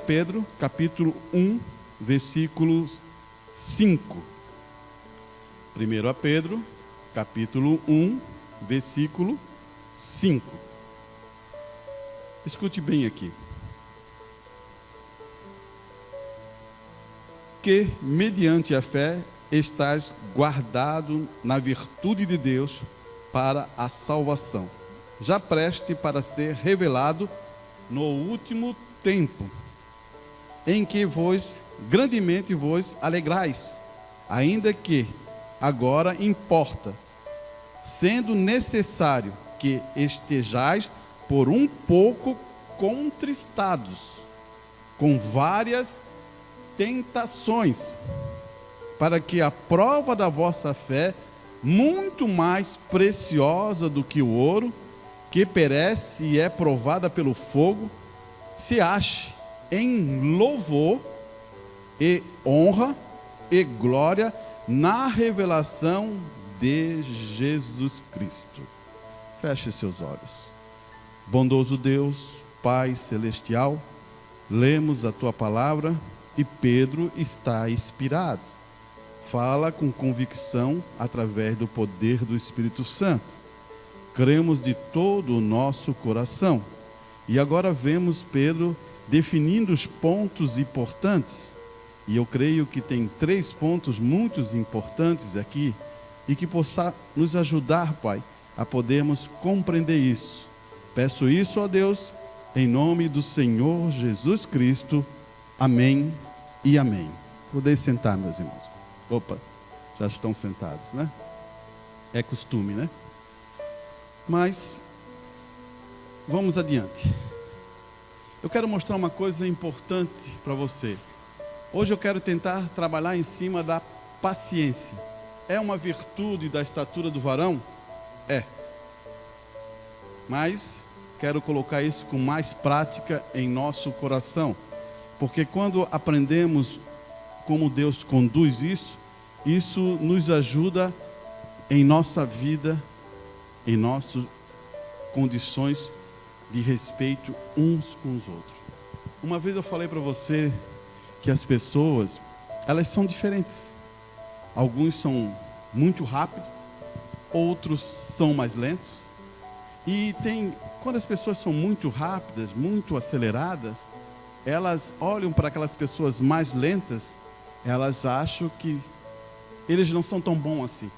Pedro, capítulo 1, versículo 5. 1 Pedro, capítulo 1, versículo 5. Escute bem aqui. Que, mediante a fé, estás guardado na virtude de Deus para a salvação, já preste para ser revelado no último tempo, em que grandemente vos alegrais, ainda que agora importa, sendo necessário que estejais por um pouco contristados, com várias tentações, para que a prova da vossa fé, muito mais preciosa do que o ouro, que perece e é provada pelo fogo, se ache em louvor e honra e glória na revelação de Jesus Cristo. Feche seus olhos. Bondoso Deus, Pai celestial, lemos a tua palavra e Pedro está inspirado. Fala com convicção através do poder do Espírito Santo. Cremos de todo o nosso coração. E agora vemos Pedro definindo os pontos importantes. E eu creio que tem 3 pontos muito importantes aqui e que possa nos ajudar, Pai, a podermos compreender isso. Peço isso a Deus, em nome do Senhor Jesus Cristo. Amém e amém. Podem sentar, meus irmãos. Opa, já estão sentados, né? É costume, né? Mas, vamos adiante. Eu quero mostrar uma coisa importante para você. Hoje eu quero tentar trabalhar em cima da paciência. É uma virtude da estatura do varão? É. Mas quero colocar isso com mais prática em nosso coração. Porque quando aprendemos como Deus conduz isso, isso nos ajuda em nossa vida, em nossas condições de respeito uns com os outros. Uma vez eu falei para você que as pessoas, elas são diferentes. Alguns são muito rápidos, outros são mais lentos. E quando as pessoas são muito rápidas, muito aceleradas, elas olham para aquelas pessoas mais lentas, elas acham que eles não são tão bons assim.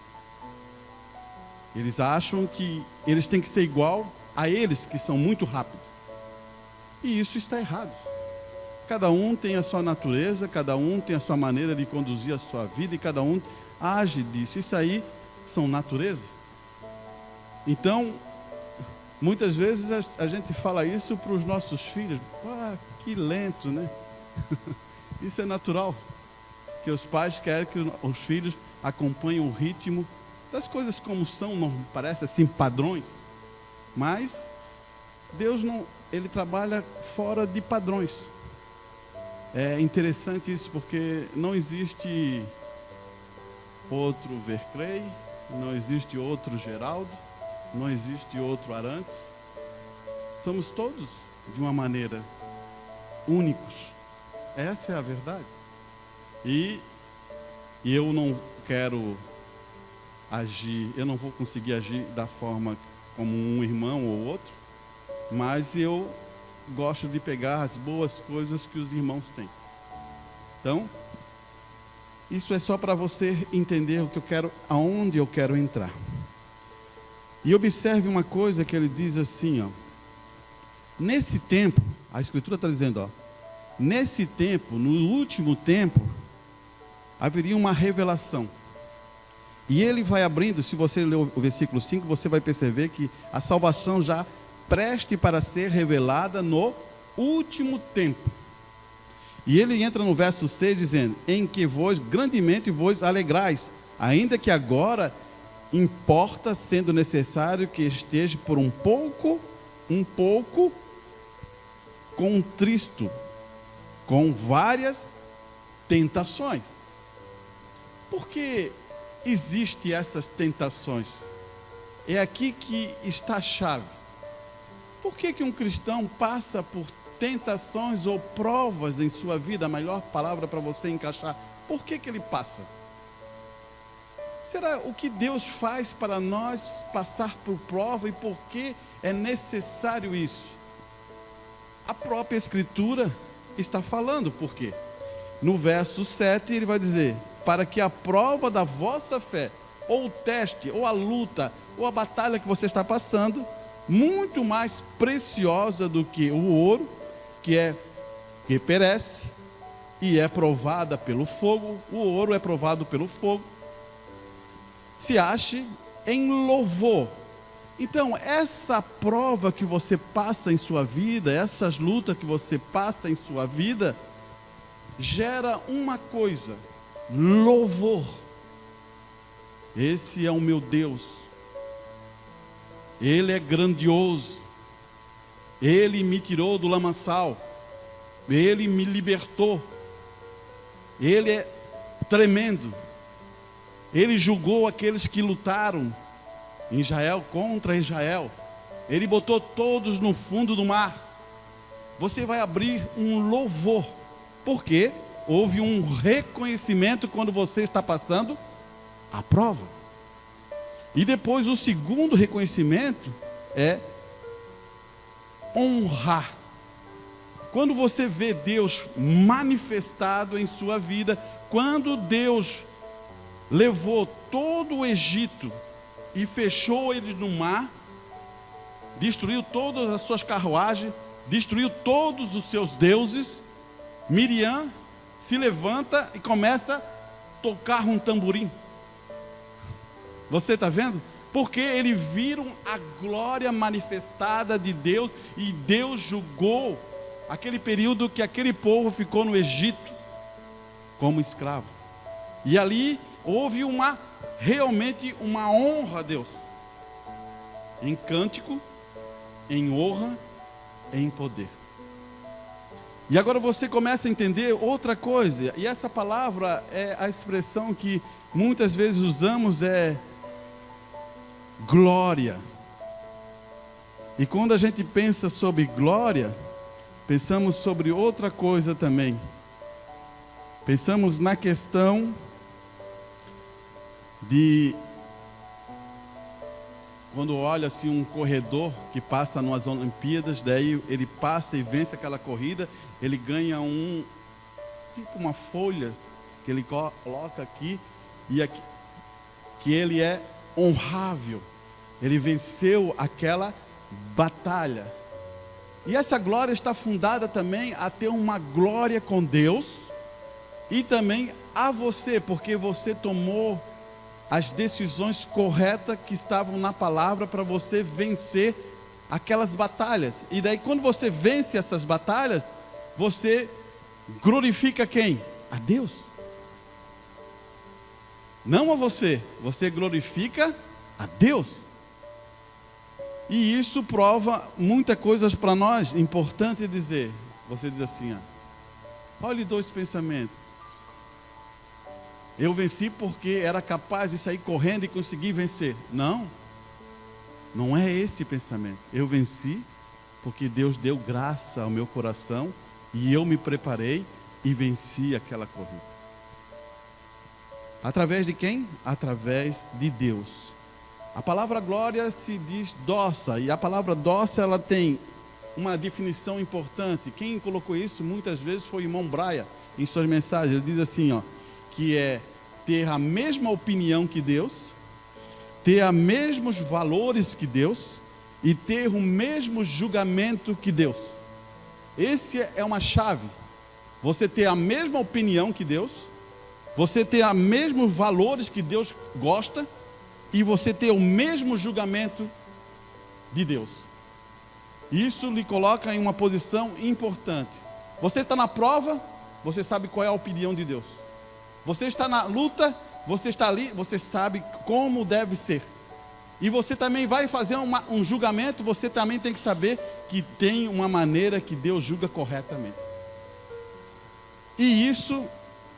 Eles acham que eles têm que ser igual a eles que são muito rápidos. E isso está errado. Cada um tem a sua natureza, cada um tem a sua maneira de conduzir a sua vida e cada um age disso. Isso aí são natureza. Então, muitas vezes a gente fala isso para os nossos filhos. Ah, que lento, né? Isso é natural. Que os pais querem que os filhos acompanhem o ritmo das coisas como são, não parece assim padrões. Mas Deus não, Ele trabalha fora de padrões. É interessante isso porque não existe outro Verclay, não existe outro Geraldo, não existe outro Arantes. Somos todos de uma maneira únicos. Essa é a verdade. E eu não quero agir, eu não vou conseguir agir da forma como um irmão ou outro, mas eu gosto de pegar as boas coisas que os irmãos têm. Então, isso é só para você entender o que eu quero, aonde eu quero entrar. E observe uma coisa que ele diz assim, ó. Nesse tempo, a Escritura está dizendo, ó, nesse tempo, no último tempo, haveria uma revelação. E ele vai abrindo, se você ler o versículo 5, você vai perceber que a salvação já preste para ser revelada no último tempo. E ele entra no verso 6 dizendo, em que vós grandemente vos alegrais, ainda que agora importa, sendo necessário que esteja por um pouco contristo, com várias tentações. Por que existem essas tentações? É aqui que está a chave. Por que um cristão passa por tentações ou provas em sua vida, a melhor palavra para você encaixar, por que ele passa? Será o que Deus faz para nós passar por prova e por que é necessário isso? A própria Escritura está falando por quê. No verso 7 ele vai dizer: para que a prova da vossa fé, ou o teste, ou a luta, ou a batalha que você está passando, muito mais preciosa do que o ouro, que perece e é provada pelo fogo, o ouro é provado pelo fogo, se ache em louvor. Então, essa prova que você passa em sua vida, essas lutas que você passa em sua vida, gera uma coisa: louvor. Esse é o meu Deus, Ele é grandioso, Ele me tirou do lamaçal, Ele me libertou, Ele é tremendo, Ele julgou aqueles que lutaram em Israel contra Israel, Ele botou todos no fundo do mar. Você vai abrir um louvor, porque houve um reconhecimento quando você está passando a prova. E depois o segundo reconhecimento é honrar. Quando você vê Deus manifestado em sua vida, quando Deus levou todo o Egito e fechou eles no mar, destruiu todas as suas carruagens, destruiu todos os seus deuses, Miriam se levanta e começa a tocar um tamborim. Você está vendo? Porque eles viram a glória manifestada de Deus, e Deus julgou aquele período que aquele povo ficou no Egito como escravo. E ali houve realmente uma honra a Deus, em cântico, em honra, em poder. E agora você começa a entender outra coisa, e essa palavra é a expressão que muitas vezes usamos, é glória. E quando a gente pensa sobre glória, pensamos sobre outra coisa também. Pensamos na questão de quando olha assim um corredor que passa nas Olimpíadas, daí ele passa e vence aquela corrida, ele ganha tipo uma folha que ele coloca aqui, e aqui, que ele é honrável, ele venceu aquela batalha. E essa glória está fundada também a ter uma glória com Deus, e também a você, porque você tomou as decisões corretas que estavam na palavra para você vencer aquelas batalhas. E daí quando você vence essas batalhas, você glorifica quem? A Deus. Não a você, você glorifica a Deus. E isso prova muitas coisas para nós. Importante dizer, você diz assim, olhe dois pensamentos. Eu venci porque era capaz de sair correndo e conseguir vencer. Não, não é esse pensamento. Eu venci porque Deus deu graça ao meu coração e eu me preparei e venci aquela corrida. Através de quem? Através de Deus. A palavra glória se diz doxa, e a palavra doxa ela tem uma definição importante. Quem colocou isso muitas vezes foi o irmão Braia em suas mensagens. Ele diz assim, que é ter a mesma opinião que Deus, ter os mesmos valores que Deus e ter o mesmo julgamento que Deus. Esse é uma chave. Você ter a mesma opinião que Deus, você ter os mesmos valores que Deus gosta e você ter o mesmo julgamento de Deus. Isso lhe coloca em uma posição importante. Você está na prova, você sabe qual é a opinião de Deus. Você está na luta, você está ali, você sabe como deve ser. E você também vai fazer um julgamento, você também tem que saber que tem uma maneira que Deus julga corretamente. E isso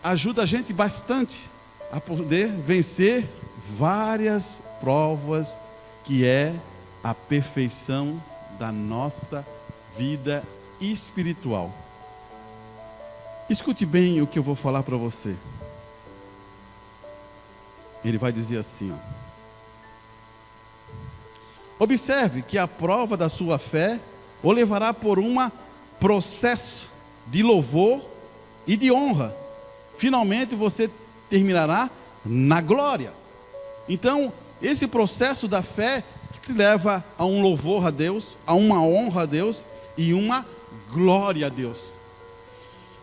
ajuda a gente bastante a poder vencer várias provas, que é a perfeição da nossa vida espiritual. Escute bem o que eu vou falar para você. Ele vai dizer assim, ó. Observe que a prova da sua fé o levará por um processo de louvor e de honra. Finalmente você terminará na glória. Então, esse processo da fé te leva a um louvor a Deus, a uma honra a Deus e uma glória a Deus.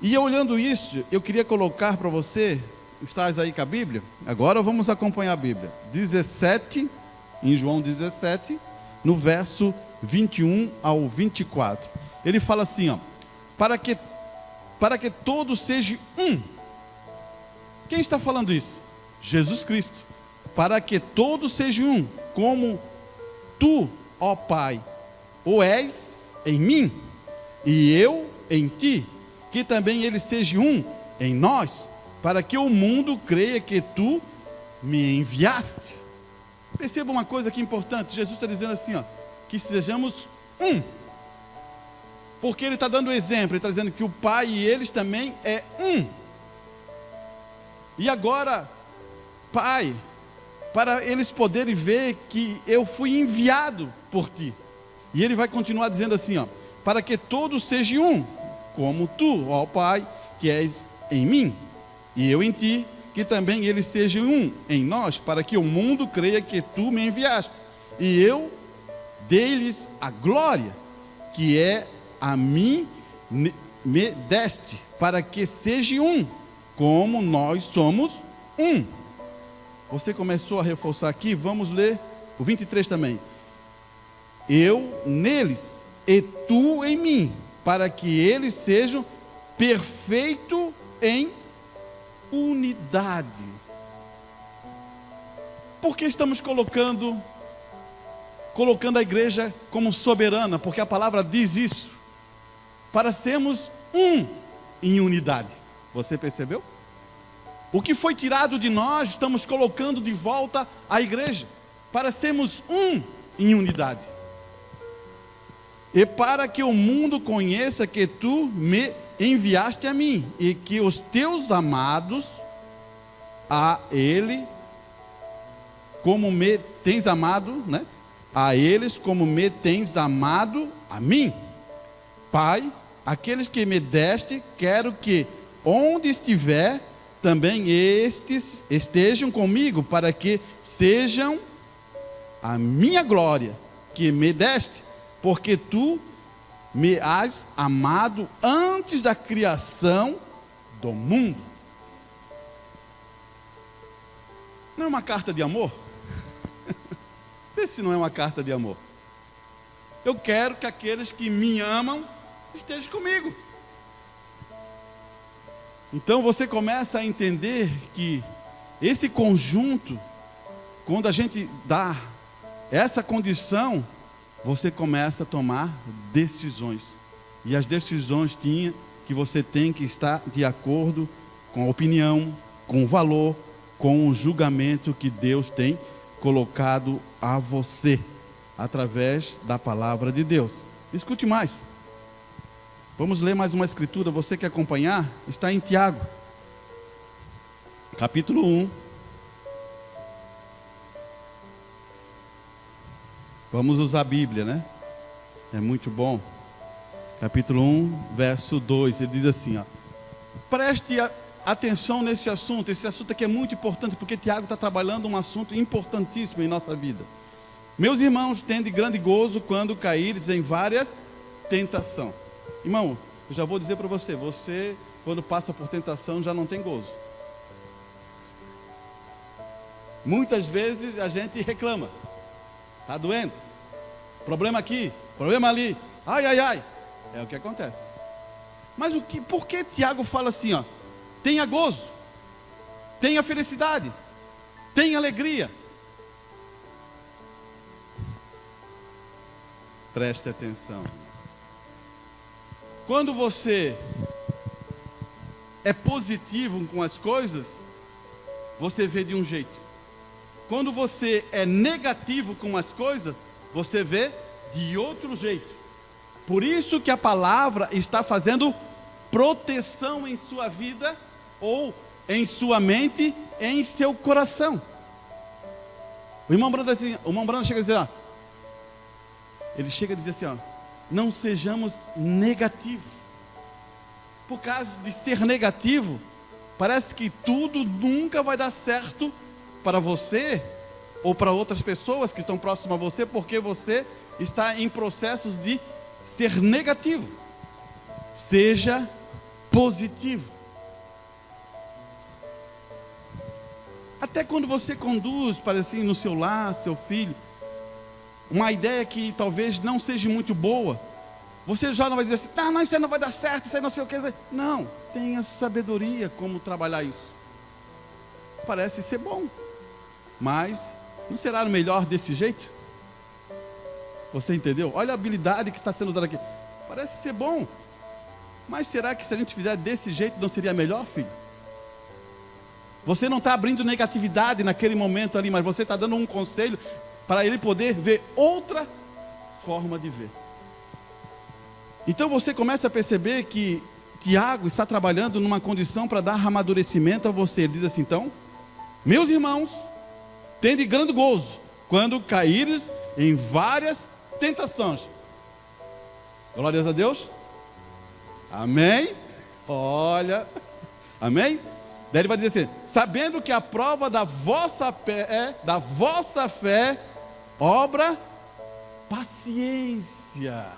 E olhando isso, eu queria colocar para você, estás aí com a Bíblia? Agora vamos acompanhar a Bíblia. 17, em João 17, no verso 21 ao 24. Ele fala assim, ó, para que todos sejam um. Quem está falando isso? Jesus Cristo. Para que todos sejam um, como tu, ó Pai, o és em mim, e eu em ti, que também eles sejam um em nós, para que o mundo creia que tu me enviaste. Perceba uma coisa aqui importante, Jesus está dizendo assim, ó, que sejamos um, porque ele está dando exemplo, ele está dizendo que o Pai e eles também é um. E agora, Pai, para eles poderem ver que eu fui enviado por ti. E ele vai continuar dizendo assim, ó, para que todos sejam um, como tu, ó Pai, que és em mim, e eu em ti, que também eles sejam um em nós, para que o mundo creia que tu me enviaste. E eu dei-lhes a glória, que é a mim me deste, para que seja um, como nós somos um. Você começou a reforçar aqui, vamos ler o 23 também. Eu neles e tu em mim, para que eles sejam perfeitos em unidade. Por que estamos colocando a igreja como soberana? Porque a palavra diz isso, para sermos um em unidade. Você percebeu? O que foi tirado de nós, estamos colocando de volta à igreja, para sermos um em unidade. E para que o mundo conheça que tu me enviaste a mim, e que os teus amados, a ele, como me tens amado, né? A eles como me tens amado a mim. Pai, aqueles que me deste, quero que onde estiver, também estes estejam comigo, para que sejam a minha glória, que me deste, porque tu me has amado antes da criação do mundo. Não é uma carta de amor? Vê se não é uma carta de amor. Eu quero que aqueles que me amam estejam comigo. Então você começa a entender que esse conjunto, quando a gente dá essa condição, você começa a tomar decisões. E as decisões que você tem que estar de acordo com a opinião, com o valor, com o julgamento que Deus tem colocado a você, através da palavra de Deus. Escute mais. Vamos ler mais uma escritura, você quer acompanhar? Está em Tiago, capítulo 1. Vamos usar a Bíblia, né? É muito bom. Capítulo 1, verso 2, ele diz assim, ó, preste atenção nesse assunto. Esse assunto aqui é muito importante, porque Tiago está trabalhando um assunto importantíssimo em nossa vida. Meus irmãos, tende grande gozo quando caíres em várias tentações. Irmão, eu já vou dizer para você, quando passa por tentação já não tem gozo. Muitas vezes a gente reclama, está doendo, problema aqui, problema ali, ai, ai, ai, é o que acontece. Mas por que Tiago fala assim, ó, tenha gozo, tenha felicidade, tenha alegria? Preste atenção. Quando você é positivo com as coisas, você vê de um jeito. Quando você é negativo com as coisas, você vê de outro jeito. Por isso que a palavra está fazendo proteção em sua vida, ou em sua mente, em seu coração. O irmão Brando chega a dizer, ó, ele chega a dizer assim, ó, não sejamos negativos. Por causa de ser negativo, parece que tudo nunca vai dar certo para você, ou para outras pessoas que estão próximas a você, porque você está em processos de ser negativo. Seja positivo. Até quando você conduz, para assim, no seu lar, seu filho, uma ideia que talvez não seja muito boa, você já não vai dizer assim, não, isso aí não vai dar certo, isso aí não sei o que. Não, tenha sabedoria como trabalhar isso. Parece ser bom, mas não será melhor desse jeito? Você entendeu? Olha a habilidade que está sendo usada aqui. Parece ser bom, mas será que se a gente fizer desse jeito não seria melhor, filho? Você não está abrindo negatividade naquele momento ali, mas você está dando um conselho para ele poder ver outra forma de ver. Então você começa a perceber que Tiago está trabalhando numa condição para dar amadurecimento a você. Ele diz assim, então, meus irmãos, tende grande gozo quando caíres em várias tentações. Glórias a Deus. Amém. Olha, amém. Daí ele vai dizer assim, sabendo que a prova da vossa fé, obra paciência.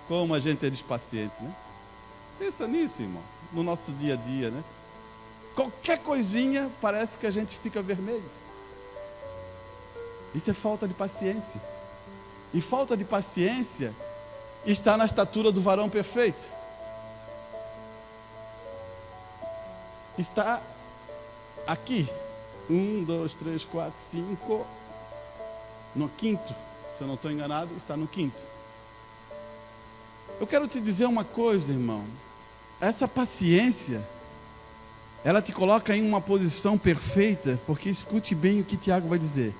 Como a gente é despaciente, né? Pensa nisso, irmão, no nosso dia a dia, né? Qualquer coisinha parece que a gente fica vermelho. Isso é falta de paciência. E falta de paciência está na estatura do varão perfeito. Está aqui. 1, 2, 3, 4, 5. No quinto. Se eu não estou enganado, está no quinto. Eu quero te dizer uma coisa, irmão. Essa paciência, ela te coloca em uma posição perfeita, porque escute bem o que Tiago vai dizer.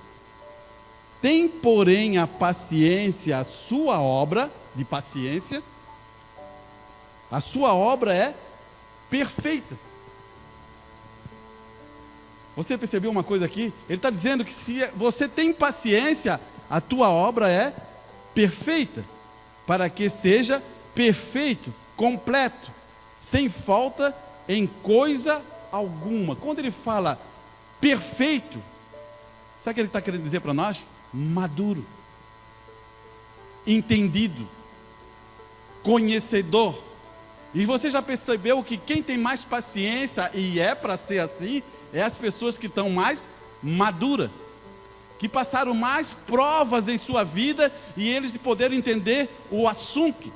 Tem, porém, a paciência, a sua obra de paciência, a sua obra é perfeita. Você percebeu uma coisa aqui? Ele está dizendo que se você tem paciência, a tua obra é perfeita, para que seja perfeito, completo, sem falta em coisa alguma. Quando ele fala perfeito, sabe o que ele está querendo dizer para nós? Maduro, entendido, conhecedor. E você já percebeu que quem tem mais paciência, e é para ser assim, é as pessoas que estão mais maduras, que passaram mais provas em sua vida e eles poderam entender o assunto.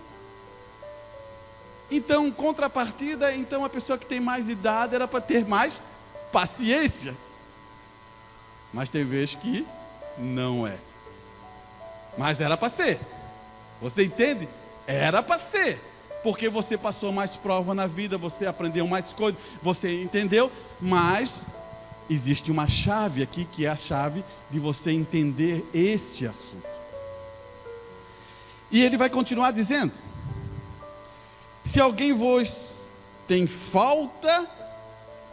Então, contrapartida, então a pessoa que tem mais idade era para ter mais paciência. Mas tem vezes que não é. Mas era para ser. Você entende? Era para ser. Porque você passou mais prova na vida, você aprendeu mais coisas, você entendeu, mas existe uma chave aqui, que é a chave de você entender esse assunto. E ele vai continuar dizendo, se alguém vos tem falta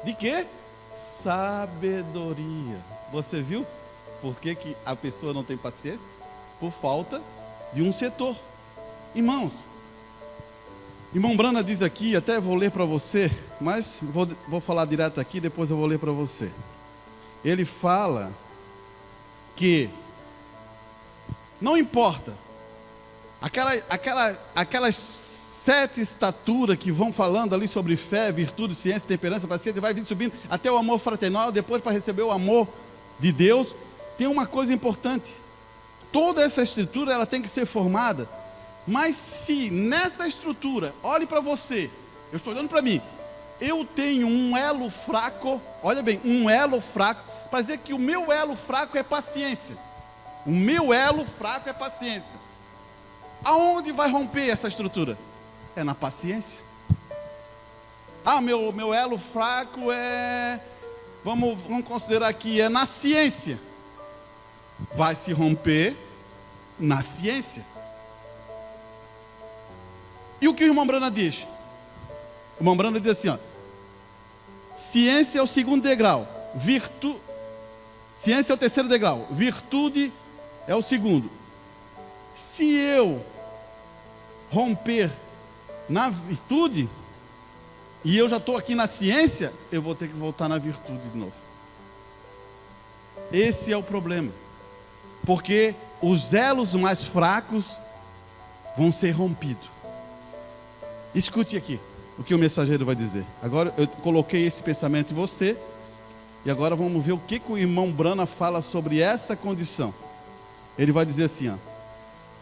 de quê? Sabedoria. Você viu por que a pessoa não tem paciência? Por falta de um setor. Irmãos, irmão Brana diz aqui, até vou ler para você, mas vou falar direto aqui, depois eu vou ler para você. Ele fala que não importa, aquelas 7 estaturas que vão falando ali sobre fé, virtude, ciência, temperança, paciência, vai vir subindo até o amor fraternal, depois para receber o amor de Deus. Tem uma coisa importante, toda essa estrutura ela tem que ser formada. Mas se nessa estrutura, olhe para você, eu estou olhando para mim, eu tenho um elo fraco, olha bem, um elo fraco, para dizer que o meu elo fraco é paciência. O meu elo fraco é paciência. Aonde vai romper essa estrutura? É na paciência. Ah, meu elo fraco é, vamos considerar aqui, é na ciência. Vai se romper na ciência. o que o irmão Brana diz? O irmão Brana diz assim, ó, ciência é o segundo degrau, ciência é o terceiro degrau, virtude é o segundo. Se eu romper na virtude, e eu já estou aqui na ciência, eu vou ter que voltar na virtude de novo. Esse é o problema. Porque os elos mais fracos vão ser rompidos. Escute aqui o que o mensageiro vai dizer. Agora eu coloquei esse pensamento em você, e agora vamos ver o que o irmão Brana fala sobre essa condição. Ele vai dizer assim, ó,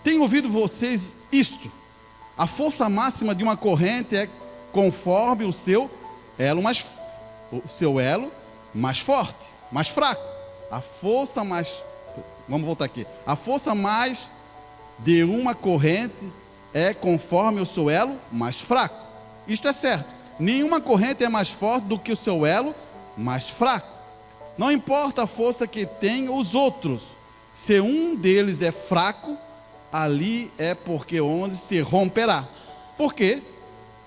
tenho ouvido vocês isto, a força máxima de uma corrente é conforme o seu elo mais forte, mais fraco. A força mais, vamos voltar aqui, a força mais de uma corrente é conforme o seu elo mais fraco. Isto é certo, nenhuma corrente é mais forte do que o seu elo mais fraco. Não importa a força que tenham os outros, se um deles é fraco, ali é porque onde se romperá. Por quê?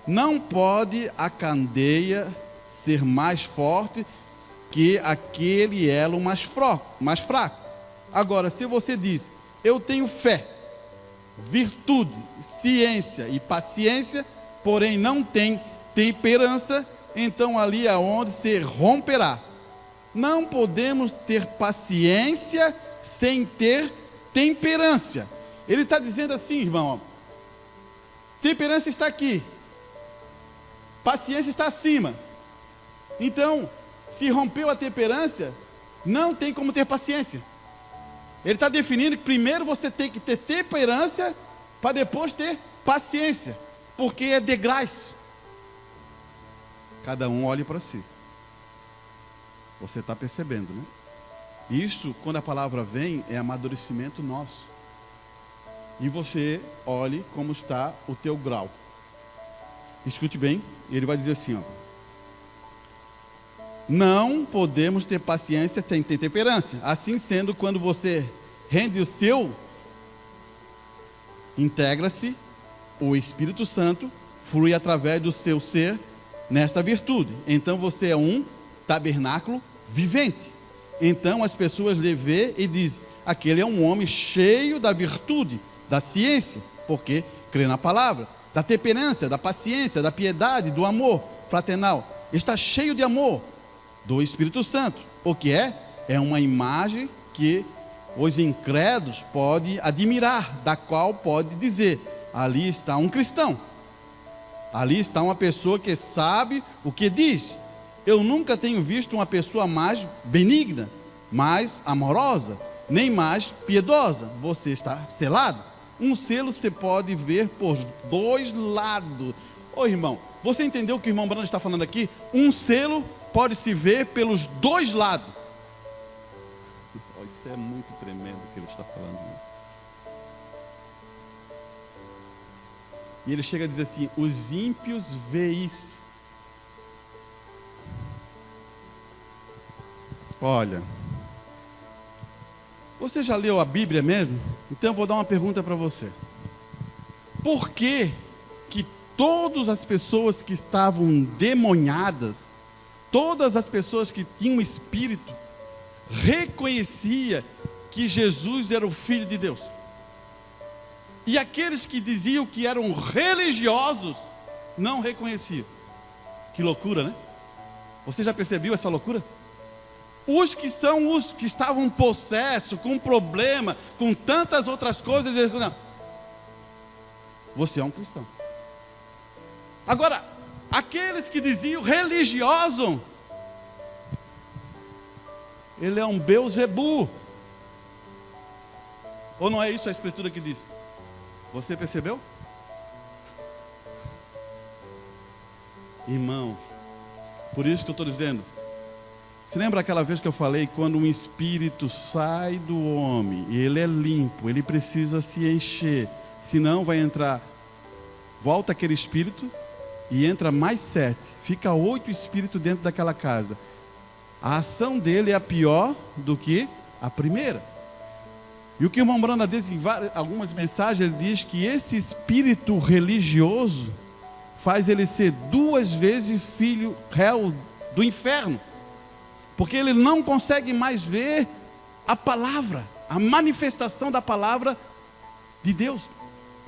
Não pode a candeia ser mais forte que aquele elo mais fraco. Agora, se você diz, eu tenho fé, virtude, ciência e paciência, porém não tem temperança, então ali é onde se romperá. Não podemos ter paciência sem ter temperança. Ele está dizendo assim, irmão, temperança está aqui, paciência está acima. Então, se rompeu a temperança, não tem como ter paciência. Ele está definindo que primeiro você tem que ter temperança, para depois ter paciência, porque é degraus. Cada um olhe para si. Você está percebendo, né? Isso, quando a palavra vem, é amadurecimento nosso. E você olhe como está o teu grau. Escute bem, ele vai dizer assim, ó, não podemos ter paciência sem ter temperança. Assim sendo, quando você rende o seu, integra-se, o Espírito Santo flui através do seu ser nesta virtude. Então você é um tabernáculo vivente. Então as pessoas lhe vê e dizem, aquele é um homem cheio da virtude, da ciência, porque crê na palavra, da temperança, da paciência, da piedade, do amor fraternal. Está cheio de amor do Espírito Santo. O que é? É uma imagem que os incrédulos podem admirar, da qual pode dizer, ali está um cristão, ali está uma pessoa que sabe o que diz. Eu nunca tenho visto uma pessoa mais benigna, mais amorosa, nem mais piedosa. Você está selado. Um selo você pode ver por dois lados. Ô irmão, você entendeu o que o irmão Brando está falando aqui? Um selo pode se ver pelos dois lados. Isso é muito tremendo o que ele está falando, né? E ele chega a dizer assim, os ímpios veem. Olha, você já leu a Bíblia mesmo? Então eu vou dar uma pergunta para você. Por que todas as pessoas que estavam demoniadas, todas as pessoas que tinham espírito, reconhecia que Jesus era o Filho de Deus? E aqueles que diziam que eram religiosos, não reconheciam. Que loucura, né? Você já percebeu essa loucura? Os que são os que estavam possessos, com problema, com tantas outras coisas, eles dizem, não, você é um cristão. Agora, aqueles que diziam religioso, ele é um Beuzebu. Ou não é isso a escritura que diz? Você percebeu? Irmão, por isso que eu estou dizendo, se lembra aquela vez que eu falei, quando um espírito sai do homem, e ele é limpo, ele precisa se encher, senão vai entrar, volta aquele espírito, e entra mais 7, fica 8 espíritos dentro daquela casa. A ação dele é pior do que a primeira. E o que o irmão Brana diz em algumas mensagens, ele diz que esse espírito religioso faz ele ser 2 vezes filho réu do inferno, porque ele não consegue mais ver a palavra, a manifestação da palavra de Deus.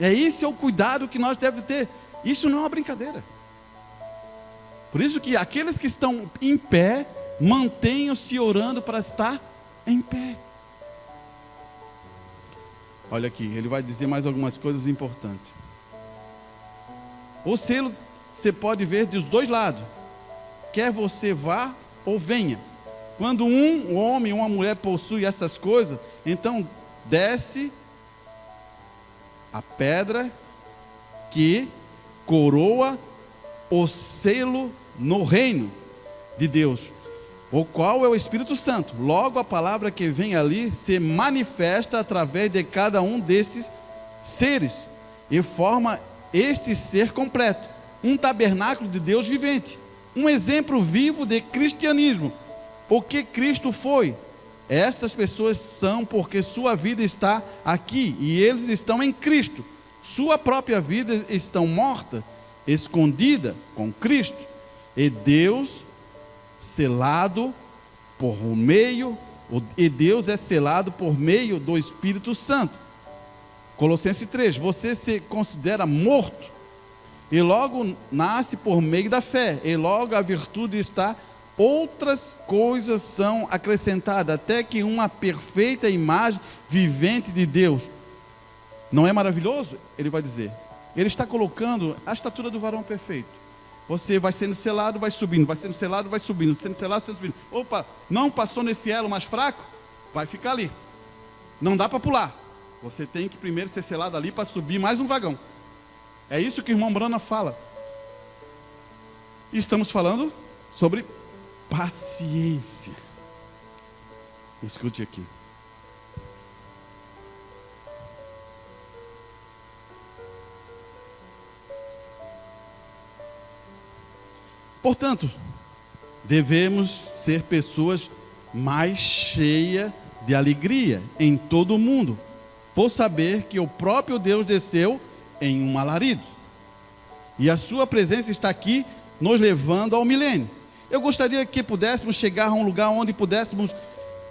Esse é o cuidado que nós devemos ter. Isso não é uma brincadeira. Por isso que aqueles que estão em pé, mantenham-se orando para estar em pé. Olha aqui, ele vai dizer mais algumas coisas importantes. O selo você pode ver dos 2 lados. Quer você vá ou venha. Quando um homem ou uma mulher possui essas coisas, então desce a pedra que coroa o selo no reino de Deus, o qual é o Espírito Santo. Logo a palavra que vem ali se manifesta através de cada um destes seres e forma este ser completo, um tabernáculo de Deus vivente, um exemplo vivo de cristianismo. O que Cristo foi? Estas pessoas são porque sua vida está aqui e eles estão em Cristo. Sua própria vida está morta, escondida com Cristo, e Deus selado por meio, e Deus é selado por meio do Espírito Santo. Colossenses 3, você se considera morto, e logo nasce por meio da fé, e logo a virtude está, outras coisas são acrescentadas, até que uma perfeita imagem vivente de Deus. Não é maravilhoso? Ele vai dizer, ele está colocando a estatura do varão perfeito. Você vai sendo selado, vai subindo, vai sendo selado, vai subindo, sendo selado, sendo subindo. Opa, não passou nesse elo mais fraco? Vai ficar ali. Não dá para pular. Você tem que primeiro ser selado ali para subir mais um vagão. É isso que o irmão Brana fala. E estamos falando sobre paciência. Escute aqui. Portanto, devemos ser pessoas mais cheias de alegria em todo o mundo, por saber que o próprio Deus desceu em um alarido, e a sua presença está aqui, nos levando ao milênio. Eu gostaria que pudéssemos chegar a um lugar onde pudéssemos,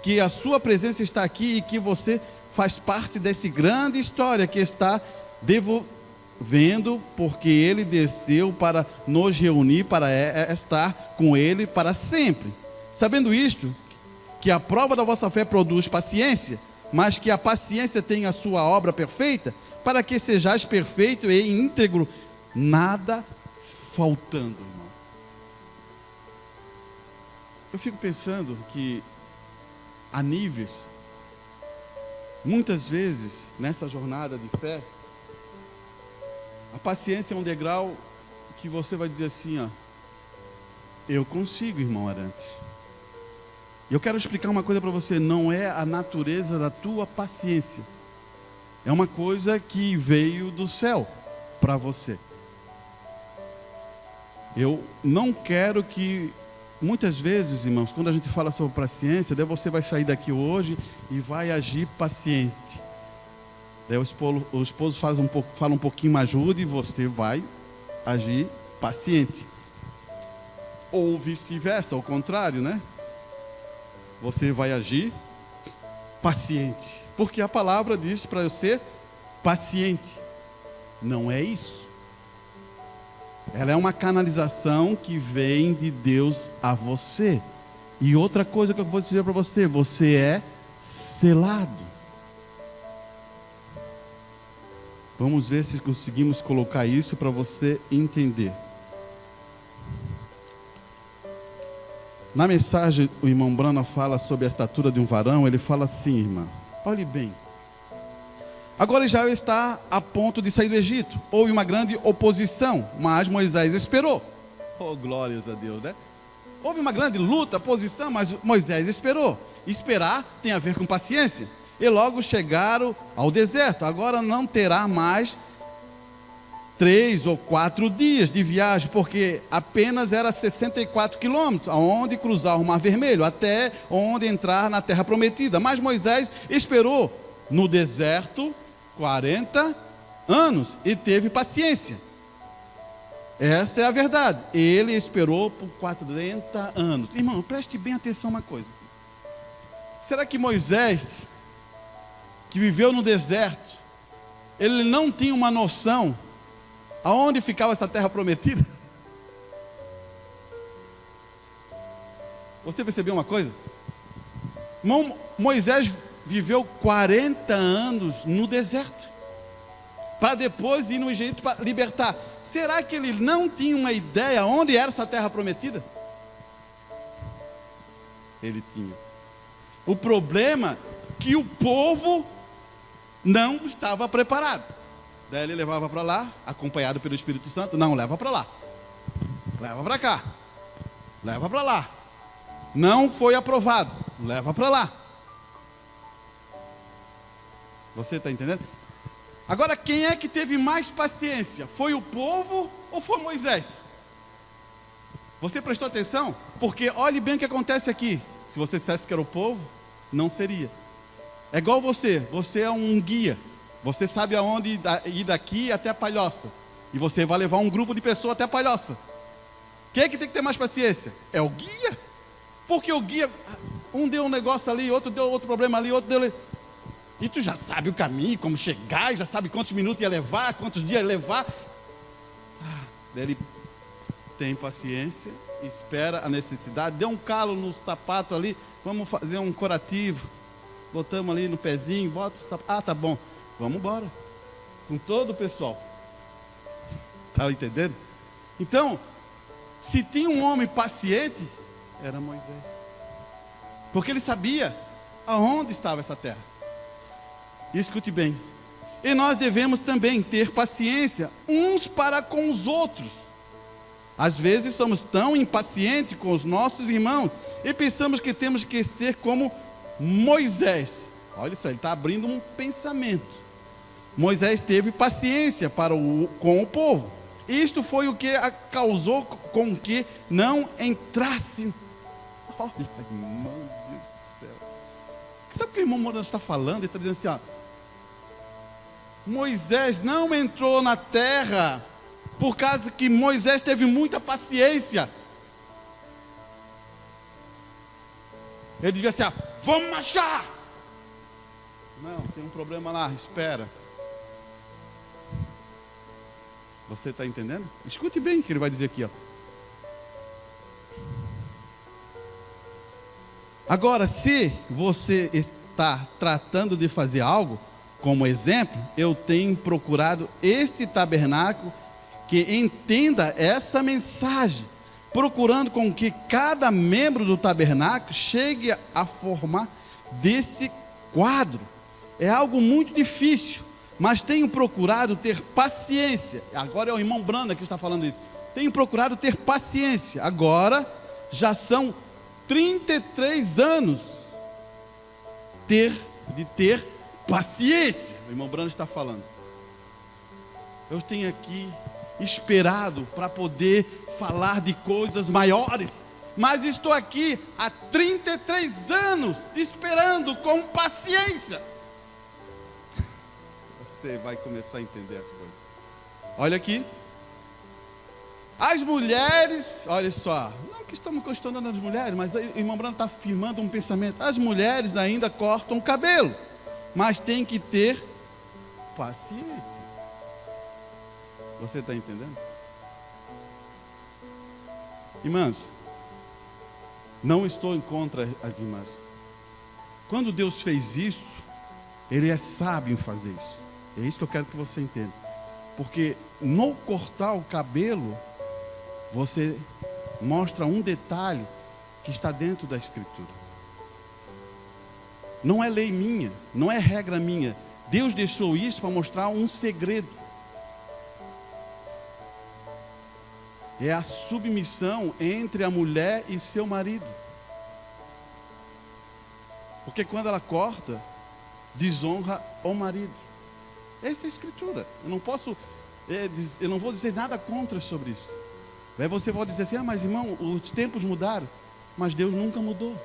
que a sua presença está aqui, e que você faz parte dessa grande história que está vendo, porque ele desceu para nos reunir, para estar com ele para sempre. Sabendo isto, que a prova da vossa fé produz paciência, mas que a paciência tem a sua obra perfeita, para que sejais perfeito e íntegro, nada faltando, irmão. Eu fico pensando que há níveis, muitas vezes nessa jornada de fé, a paciência é um degrau que você vai dizer assim, ó, eu consigo, irmão Arantes. E eu quero explicar uma coisa para você, não é a natureza da tua paciência. É uma coisa que veio do céu para você. Eu não quero que, muitas vezes, irmãos, quando a gente fala sobre paciência, daí você vai sair daqui hoje e vai agir paciente. Daí o esposo fala um pouquinho mais rude e você vai agir paciente. Ou vice-versa, ao contrário, né? Você vai agir paciente. Porque a palavra diz para eu ser paciente. Não é isso. Ela é uma canalização que vem de Deus a você. E outra coisa que eu vou dizer para você, você é selado. Vamos ver se conseguimos colocar isso para você entender. Na mensagem, o irmão Brana fala sobre a estatura de um varão. Ele fala assim, irmã, olhe bem. Agora Israel está a ponto de sair do Egito. Houve uma grande oposição, mas Moisés esperou. Oh, glórias a Deus, né? Houve uma grande luta, oposição, mas Moisés esperou. Esperar tem a ver com paciência. E logo chegaram ao deserto. Agora não terá mais 3 ou 4 dias de viagem, porque apenas era 64 quilômetros, aonde cruzar o Mar Vermelho, até onde entrar na terra prometida. Mas Moisés esperou no deserto 40 anos e teve paciência. Essa é a verdade. Ele esperou por 40 anos. Irmão, preste bem atenção uma coisa. Será que Moisés, que viveu no deserto, ele não tinha uma noção aonde ficava essa terra prometida? Você percebeu uma coisa? Moisés viveu 40 anos no deserto, para depois ir no Egito para libertar. Será que ele não tinha uma ideia onde era essa terra prometida? Ele tinha. O problema é que o povo não estava preparado. Daí ele levava para lá, acompanhado pelo Espírito Santo. Não, leva para lá, leva para cá, leva para lá. Não foi aprovado, leva para lá. Você está entendendo? Agora, quem é que teve mais paciência? Foi o povo ou foi Moisés? Você prestou atenção? Porque olhe bem o que acontece aqui. Se você dissesse que era o povo, não seria. É igual você é um guia. Você sabe aonde ir daqui até a Palhoça. E você vai levar um grupo de pessoas até a Palhoça. Quem é que tem que ter mais paciência? É o guia. Porque o guia, um deu um negócio ali, outro deu outro problema ali, outro deu... E tu já sabe o caminho, como chegar, já sabe quantos minutos ia levar, quantos dias ia levar. Daí ele tem paciência, espera a necessidade, deu um calo no sapato ali, vamos fazer um curativo. Botamos ali no pezinho, bota o sapato. Tá bom, vamos embora. Com todo o pessoal. Está entendendo? Então, se tinha um homem paciente, era Moisés. Porque ele sabia aonde estava essa terra. E escute bem, e nós devemos também ter paciência uns para com os outros. Às vezes somos tão impacientes com os nossos irmãos e pensamos que temos que ser como Moisés. Olha só, ele está abrindo um pensamento. Moisés teve paciência com o povo. Isto foi o que causou com que não entrasse. Olha, irmão, Deus do céu. Sabe o que o irmão Morano está falando? Ele está dizendo assim, ó, Moisés não entrou na terra por causa que Moisés teve muita paciência. Ele dizia assim, vamos marchar. Não, tem um problema lá, espera. Você está entendendo? Escute bem o que ele vai dizer aqui, ó. Agora, se você está tratando de fazer algo, como exemplo, eu tenho procurado este tabernáculo que entenda essa mensagem, procurando com que cada membro do tabernáculo chegue a formar desse quadro. É algo muito difícil, mas tenho procurado ter paciência. Agora é o irmão Branda que está falando isso. Tenho procurado ter paciência. Agora já são 33 anos de ter paciência. O irmão Brando está falando. Eu tenho aqui esperado para poder falar de coisas maiores, mas estou aqui há 33 anos esperando com paciência. Você vai começar a entender as coisas. Olha aqui. As mulheres, olha só, não que estamos questionando as mulheres, mas o irmão Brando está afirmando um pensamento. As mulheres ainda cortam o cabelo, mas tem que ter paciência. Você está entendendo? Irmãs, não estou em contra as irmãs. Quando Deus fez isso, Ele é sábio em fazer isso. É isso que eu quero que você entenda. Porque no cortar o cabelo, você mostra um detalhe que está dentro da Escritura. Não é lei minha, não é regra minha. Deus deixou isso para mostrar um segredo. É a submissão entre a mulher e seu marido. Porque quando ela corta, desonra o marido. Essa é a Escritura. Eu não vou dizer nada contra sobre isso. Aí você pode dizer assim, mas irmão, os tempos mudaram. Mas Deus nunca mudou.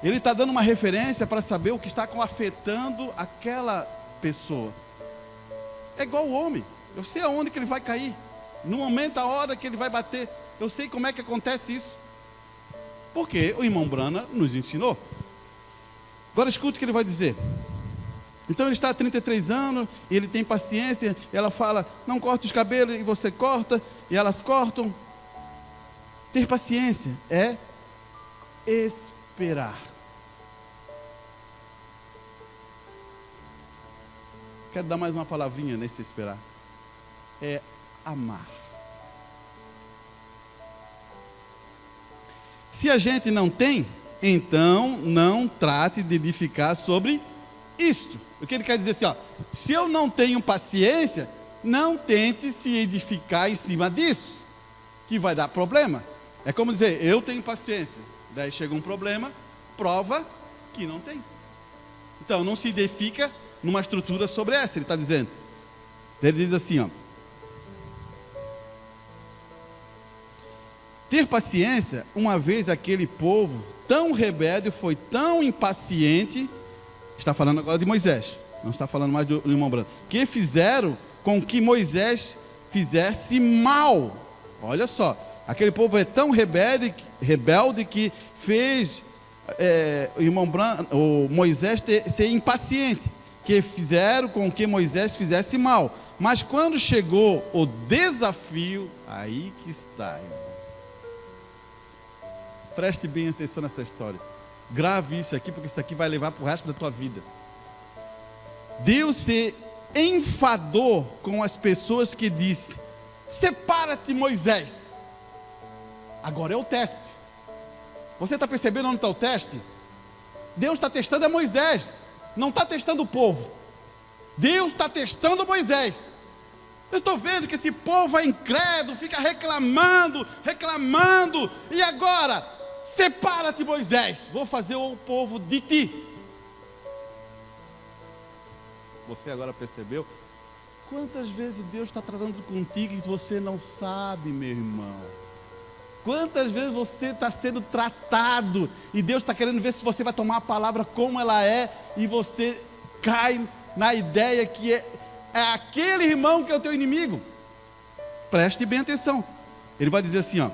Ele está dando uma referência para saber o que está afetando aquela pessoa. É igual o homem. Eu sei aonde que ele vai cair. No momento, a hora que ele vai bater. Eu sei como é que acontece isso. Porque o irmão Brana nos ensinou. Agora escute o que ele vai dizer. Então ele está há 33 anos, e ele tem paciência, e ela fala, não corta os cabelos, e você corta, e elas cortam. Ter paciência é esperar. Quero dar mais uma palavrinha nesse esperar. É amar. Se a gente não tem, então não trate de edificar sobre isto. O que ele quer dizer assim, ó, se eu não tenho paciência, não tente se edificar em cima disso, que vai dar problema. É como dizer, eu tenho paciência, daí chega um problema, prova que não tem. Então não se edifica numa estrutura sobre essa, ele está dizendo. Ele diz assim, ó, ter paciência, uma vez aquele povo tão rebelde, foi tão impaciente, está falando agora de Moisés, não está falando mais do irmão Branco, que fizeram com que Moisés fizesse mal. Olha só, aquele povo é tão rebelde que fez o irmão Branco, o Moisés ser impaciente, que fizeram com que Moisés fizesse mal. Mas quando chegou o desafio, aí que está, irmão. Preste bem atenção nessa história. Grave isso aqui, porque isso aqui vai levar para o resto da tua vida. Deus se enfadou com as pessoas que disse: separa-te, Moisés. Agora é o teste. Você está percebendo onde está o teste? Deus está testando a Moisés, não está testando o povo. Deus está testando Moisés. Eu estou vendo que esse povo é incrédulo, fica reclamando, e agora? Separa-te, Moisés, vou fazer o povo de ti. Você agora percebeu? Quantas vezes Deus está tratando contigo e você não sabe, meu irmão? Quantas vezes você está sendo tratado e Deus está querendo ver se você vai tomar a palavra como ela é, e você cai na ideia que é aquele irmão que é o teu inimigo. Preste bem atenção. Ele vai dizer assim, ó: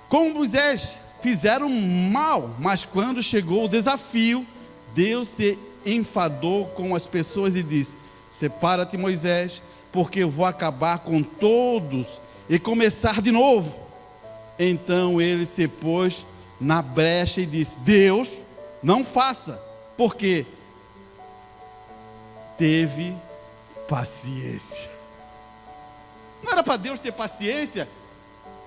com Moisés fizeram mal, mas quando chegou o desafio, Deus se enfadou com as pessoas e disse: separa-te, Moisés, porque eu vou acabar com todos e começar de novo. Então ele se pôs na brecha e disse: Deus, não faça, porque teve paciência. Não era para Deus ter paciência,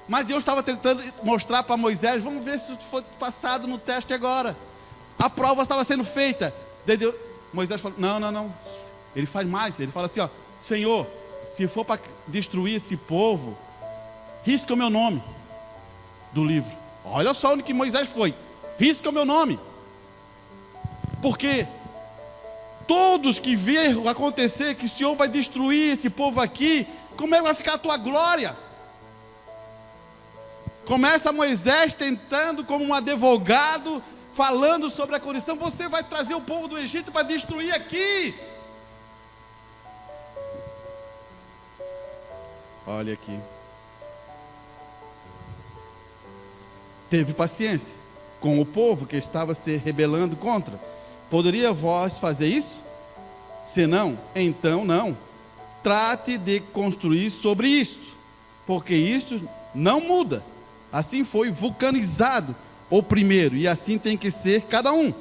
mas Deus estava tentando mostrar para Moisés: vamos ver se foi passado no teste agora. A prova estava sendo feita. Daí Moisés falou: não. Ele faz mais, ele fala assim, ó: Senhor, se for para destruir esse povo, risca o meu nome do livro. Olha só onde que Moisés foi: risca o meu nome, porque todos que viram acontecer que o Senhor vai destruir esse povo aqui, como é que vai ficar a tua glória? Começa Moisés tentando como um advogado, falando sobre a condição: você vai trazer o povo do Egito para destruir aqui. Olha aqui. Teve paciência com o povo que estava se rebelando contra. Poderia vós fazer isso? Se não, então não. Trate de construir sobre isto, porque isto não muda. Assim foi vulcanizado o primeiro, e assim tem que ser cada um.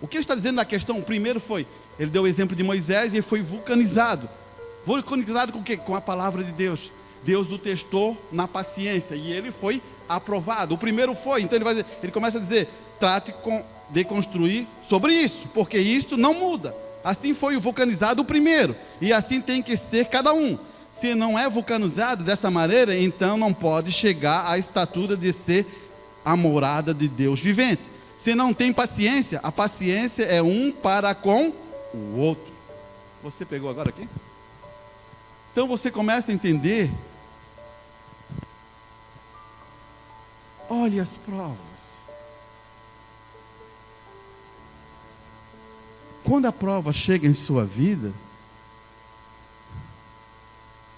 O que ele está dizendo na questão? O primeiro foi, ele deu o exemplo de Moisés, e ele foi vulcanizado. Vulcanizado com o quê? Com a palavra de Deus. Deus o testou na paciência, e ele foi aprovado. O primeiro foi, então ele começa a dizer: trate de construir sobre isso, porque isto não muda. Assim foi vulcanizado o primeiro, e assim tem que ser cada um. Se não é vulcanizado dessa maneira, então não pode chegar à estatura de ser a morada de Deus vivente. Se não tem paciência, a paciência é um para com o outro. Você pegou agora aqui? Então você começa a entender. Olhe as provas. quando a prova chega em sua vida,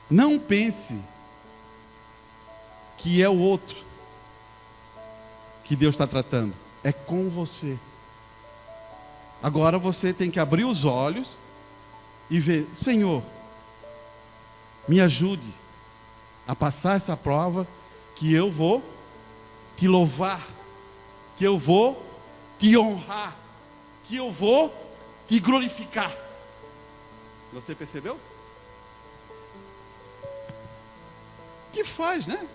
não pense que é o outro que Deus está tratando. É com você. Agora você tem que abrir os olhos e ver: Senhor, me ajude a passar essa prova, que eu vou te louvar, que eu vou te honrar, que eu vou te glorificar. Você percebeu? Que faz, né?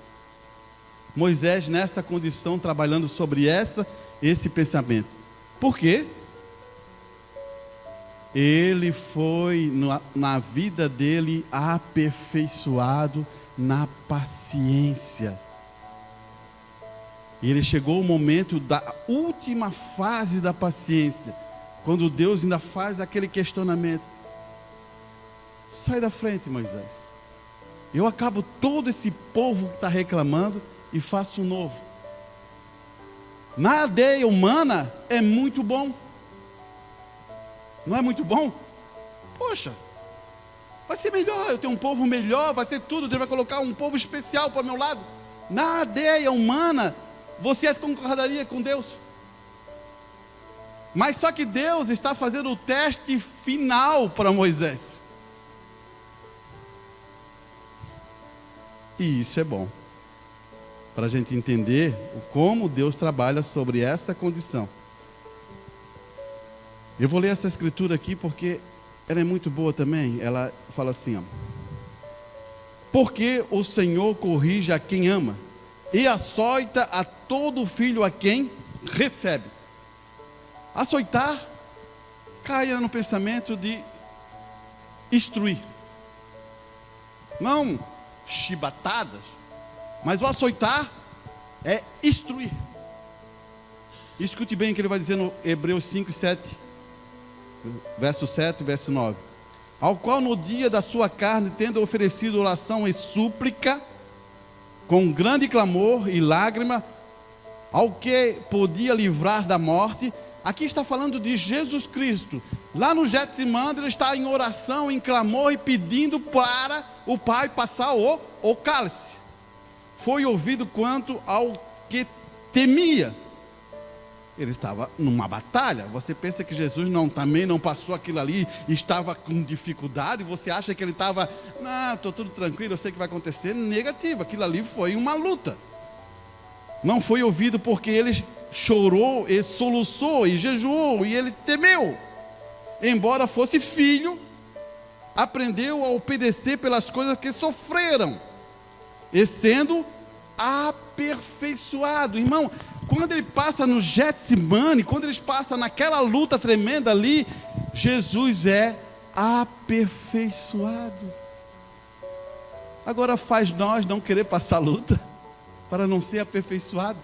Moisés nessa condição, trabalhando sobre esse pensamento. Por quê? Ele foi na vida dele aperfeiçoado na paciência. E ele chegou o momento da última fase da paciência, quando Deus ainda faz aquele questionamento: sai da frente, Moisés, eu acabo todo esse povo que está reclamando e faço um novo. Na aldeia humana é muito bom, não é muito bom? Poxa, vai ser melhor, eu tenho um povo melhor, vai ter tudo, Deus vai colocar um povo especial para o meu lado. Na aldeia humana, você concordaria com Deus? Mas só que Deus está fazendo o teste final para Moisés. E isso é bom, para a gente entender como Deus trabalha sobre essa condição. Eu vou ler essa escritura aqui porque ela é muito boa também. Ela fala assim, ó: porque o Senhor corrige a quem ama, e açoita a todo filho a quem recebe. Açoitar caia no pensamento de instruir, não chibatadas, mas o açoitar é instruir. Escute bem o que ele vai dizer no Hebreus 5, 7, verso 7 e verso 9: ao qual no dia da sua carne, tendo oferecido oração e súplica, com grande clamor e lágrima, ao que podia livrar da morte. Aqui está falando de Jesus Cristo. Lá no Getsemane, ele está em oração, em clamor e pedindo para o Pai passar o cálice. Foi ouvido quanto ao que temia. Ele estava numa batalha. Você pensa que Jesus também não passou aquilo ali, estava com dificuldade? Você acha que ele estava, não, estou tudo tranquilo, eu sei que vai acontecer? Negativo, aquilo ali foi uma luta. Não foi ouvido porque ele chorou, e soluçou, e jejuou, e ele temeu. Embora fosse filho, aprendeu a obedecer pelas coisas que sofreram, e sendo aperfeiçoado. Irmão, quando ele passa no Getsemane, quando ele passa naquela luta tremenda ali, Jesus é aperfeiçoado. Agora faz nós não querer passar luta para não ser aperfeiçoado.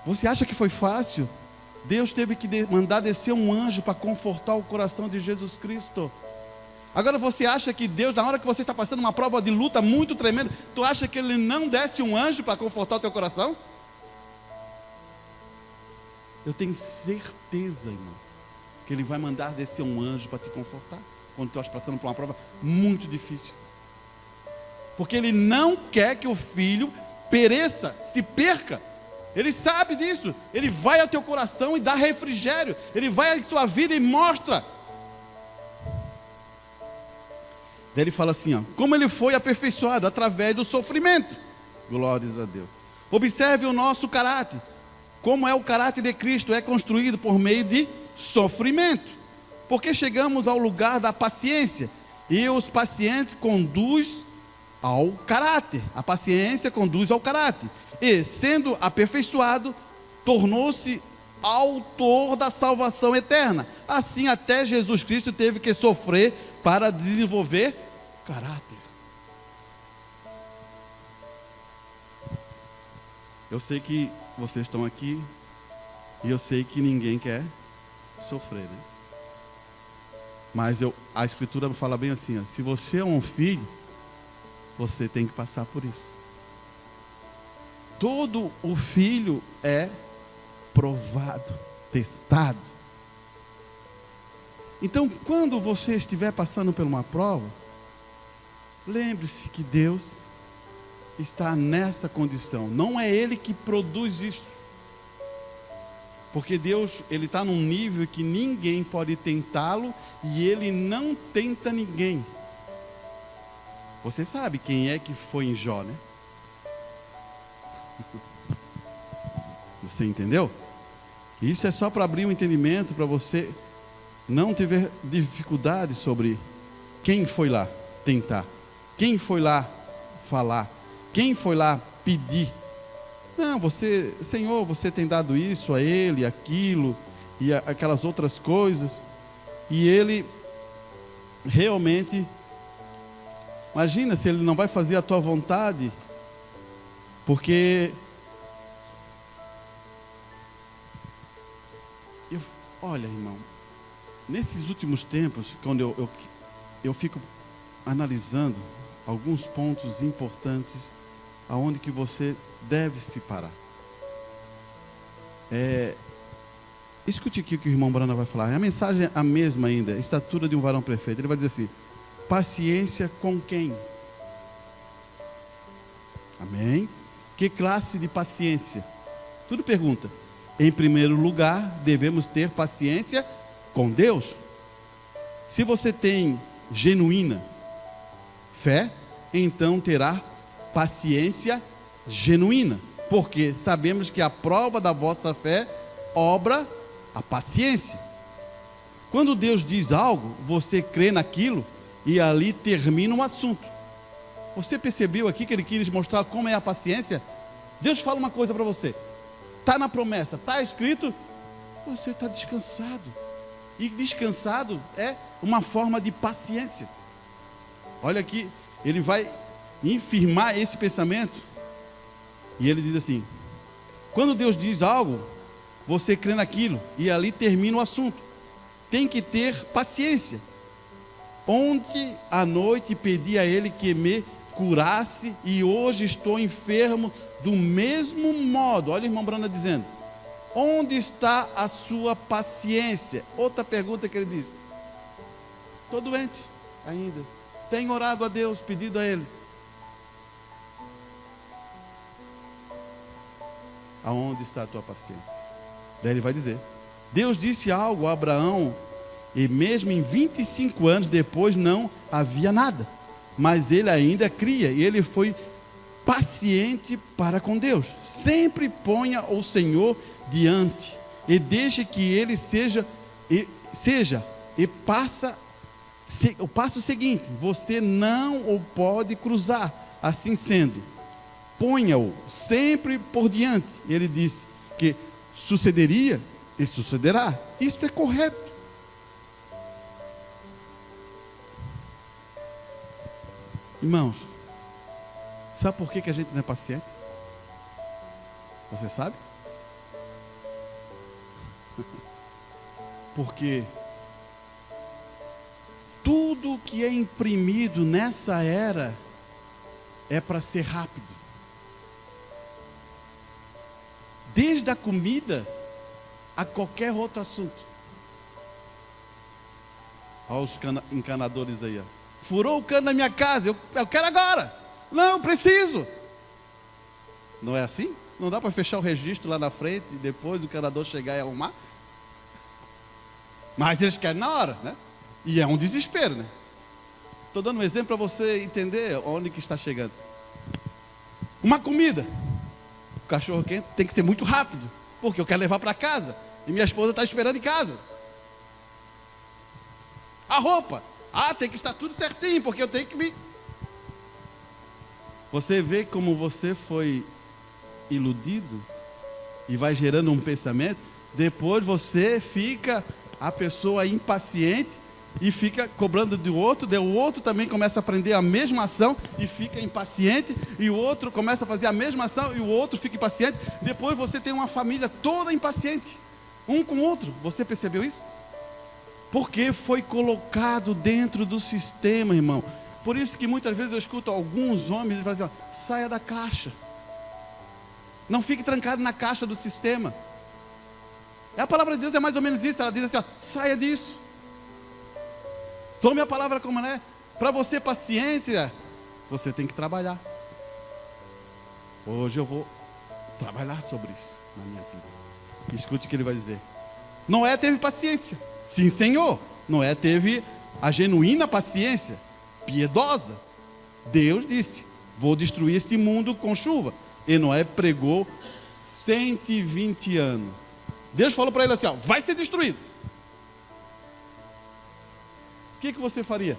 Você acha que foi fácil? Deus teve que mandar descer um anjo para confortar o coração de Jesus Cristo. Agora você acha que Deus, na hora que você está passando uma prova de luta muito tremenda, tu acha que Ele não desce um anjo para confortar o teu coração? Eu tenho certeza, irmão, que Ele vai mandar descer um anjo para te confortar, quando tu estás passando por uma prova muito difícil. Porque Ele não quer que o filho pereça, se perca. Ele sabe disso. Ele vai ao teu coração e dá refrigério. Ele vai à sua vida e mostra. Daí ele fala assim, ó: como ele foi aperfeiçoado através do sofrimento. Glórias a Deus. Observe o nosso caráter. Como é o caráter de Cristo? É construído por meio de sofrimento. Porque chegamos ao lugar da paciência. E os pacientes conduz ao caráter. A paciência conduz ao caráter. E, sendo aperfeiçoado, tornou-se autor da salvação eterna. Assim, até Jesus Cristo teve que sofrer para desenvolver caráter. Eu sei que vocês estão aqui e eu sei que ninguém quer sofrer, né? Mas a Escritura fala bem assim, ó: se você é um filho, você tem que passar por isso. Todo o filho é provado. testado. Então, quando você estiver passando por uma prova, lembre-se que Deus está nessa condição. Não é Ele que produz isso. Porque Deus, Ele está num nível que ninguém pode tentá-lo e Ele não tenta ninguém. Você sabe quem é que foi em Jó, né? Você entendeu? Isso é só para abrir um entendimento, para você não ter dificuldade sobre quem foi lá tentar, quem foi lá falar, quem foi lá pedir. Não, você, Senhor, você tem dado isso a ele, aquilo e aquelas outras coisas, e ele realmente, imagina se ele não vai fazer a tua vontade, porque olha, irmão, nesses últimos tempos, quando eu fico analisando alguns pontos importantes aonde que você deve se parar. Escute aqui o que o irmão Brana vai falar. A mensagem é a mesma ainda, estatura de um varão perfeito. Ele vai dizer assim: paciência com quem? Amém? Que classe de paciência? Tudo pergunta. Em primeiro lugar, devemos ter paciência com Deus. Se você tem genuína fé, então terá paciência genuína, porque sabemos que a prova da vossa fé obra a paciência. Quando Deus diz algo, você crê naquilo e ali termina o assunto. Você percebeu aqui que ele quis mostrar como é a paciência? Deus fala uma coisa para você, está na promessa, está escrito, você está descansado. E descansado é uma forma de paciência. Olha aqui, ele vai infirmar esse pensamento. E ele diz assim: quando Deus diz algo, você crê naquilo e ali termina o assunto. Tem que ter paciência. Ontem à noite pedi a Ele que me curasse e hoje estou enfermo do mesmo modo. Olha o irmão Brana dizendo: onde está a sua paciência? Outra pergunta que ele diz: estou doente ainda, tenho orado a Deus, pedido a Ele. Aonde está a tua paciência? Daí ele vai dizer: Deus disse algo a Abraão, e mesmo em 25 anos depois não havia nada, mas ele ainda cria, e ele foi paciente para com Deus. Sempre ponha o Senhor diante, e deixe que ele o passo seguinte, você não o pode cruzar. Assim sendo, ponha-o sempre por diante. Ele disse que sucederia e sucederá. Isto é correto. Irmãos, sabe por que a gente não é paciente? Você sabe? Porque tudo que é imprimido nessa era é para ser rápido. Desde a comida a qualquer outro assunto. Olha os encanadores aí, ó. Furou o cano na minha casa, eu quero agora. Não, preciso. Não é assim? Não dá para fechar o registro lá na frente e depois o encanador chegar e arrumar? Mas eles querem na hora, né? E é um desespero, né? Estou dando um exemplo para você entender onde que está chegando. Uma comida. O cachorro quente tem que ser muito rápido, porque eu quero levar para casa e minha esposa está esperando em casa. A roupa, tem que estar tudo certinho, porque eu tenho que me... Você vê como você foi iludido e vai gerando um pensamento. Depois você fica a pessoa impaciente e fica cobrando do outro, daí o outro também começa a aprender a mesma ação e fica impaciente, e o outro começa a fazer a mesma ação e o outro fica impaciente. Depois você tem uma família toda impaciente, um com o outro. Você percebeu isso? Porque foi colocado dentro do sistema, irmão. Por isso que muitas vezes eu escuto alguns homens dizendo assim: saia da caixa, não fique trancado na caixa do sistema. A palavra de Deus é mais ou menos isso. Ela diz assim, ó, saia disso. Tome a palavra como ela é. Para você, paciência, você tem que trabalhar. Hoje eu vou trabalhar sobre isso na minha vida. Escute o que ele vai dizer. Noé teve paciência. Sim, Senhor. Noé teve a genuína paciência, piedosa. Deus disse, vou destruir este mundo com chuva. E Noé pregou 120 anos. Deus falou para ele assim, ó, vai ser destruído. O que você faria?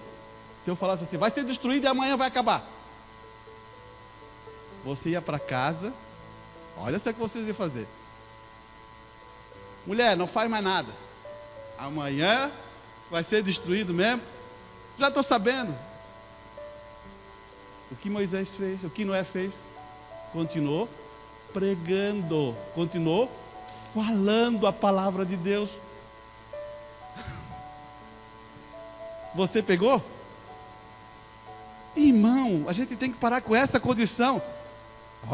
Se eu falasse assim, vai ser destruído e amanhã vai acabar. Você ia para casa, olha só o que você ia fazer. Mulher, não faz mais nada. Amanhã vai ser destruído mesmo. Já estou sabendo. O que Moisés fez, o que Noé fez? Continuou pregando, continuou falando a palavra de Deus. Você pegou? Irmão, a gente tem que parar com essa condição.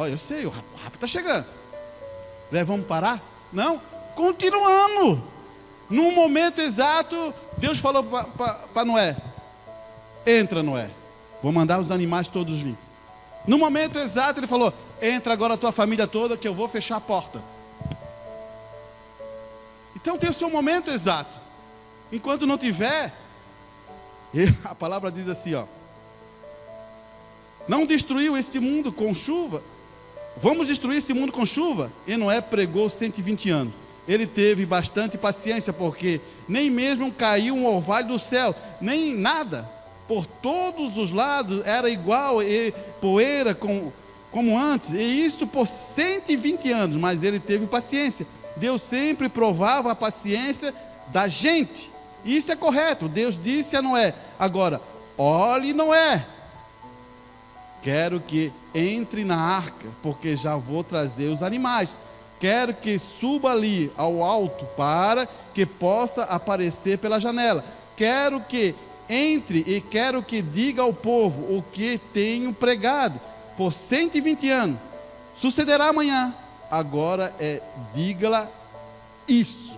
Eu sei, o rap está chegando. Vamos parar? Não, continuamos. Num momento exato, Deus falou para Noé, entra, Noé, vou mandar os animais todos vir. No momento exato ele falou, entra agora a tua família toda que eu vou fechar a porta. Então tem o seu momento exato. Enquanto não tiver, a palavra diz assim, ó, não destruiu este mundo com chuva. Vamos destruir esse mundo com chuva? E Noé pregou 120 anos. Ele teve bastante paciência, porque nem mesmo caiu um orvalho do céu, nem nada. Por todos os lados era igual e poeira como antes. E isso por 120 anos, mas ele teve paciência. Deus sempre provava a paciência da gente. Isso é correto. Deus disse a Noé, agora, olhe Noé, quero que entre na arca, porque já vou trazer os animais. Quero que suba ali ao alto para que possa aparecer pela janela. Quero que entre e quero que diga ao povo o que tenho pregado por 120 anos. Sucederá amanhã. Agora diga-la isso.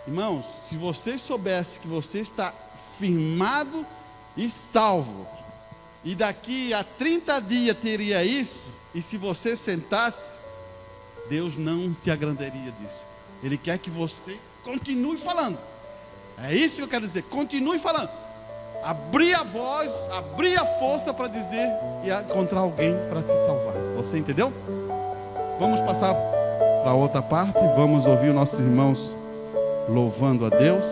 Irmãos, se vocês soubessem que você está firmado e salvo, e daqui a 30 dias teria isso, e se você sentasse, Deus não te agradaria disso. Ele quer que você continue falando. É isso que eu quero dizer, continue falando. Abrir a voz, abrir a força para dizer e encontrar alguém para se salvar. Você entendeu? Vamos passar para outra parte, vamos ouvir nossos irmãos louvando a Deus.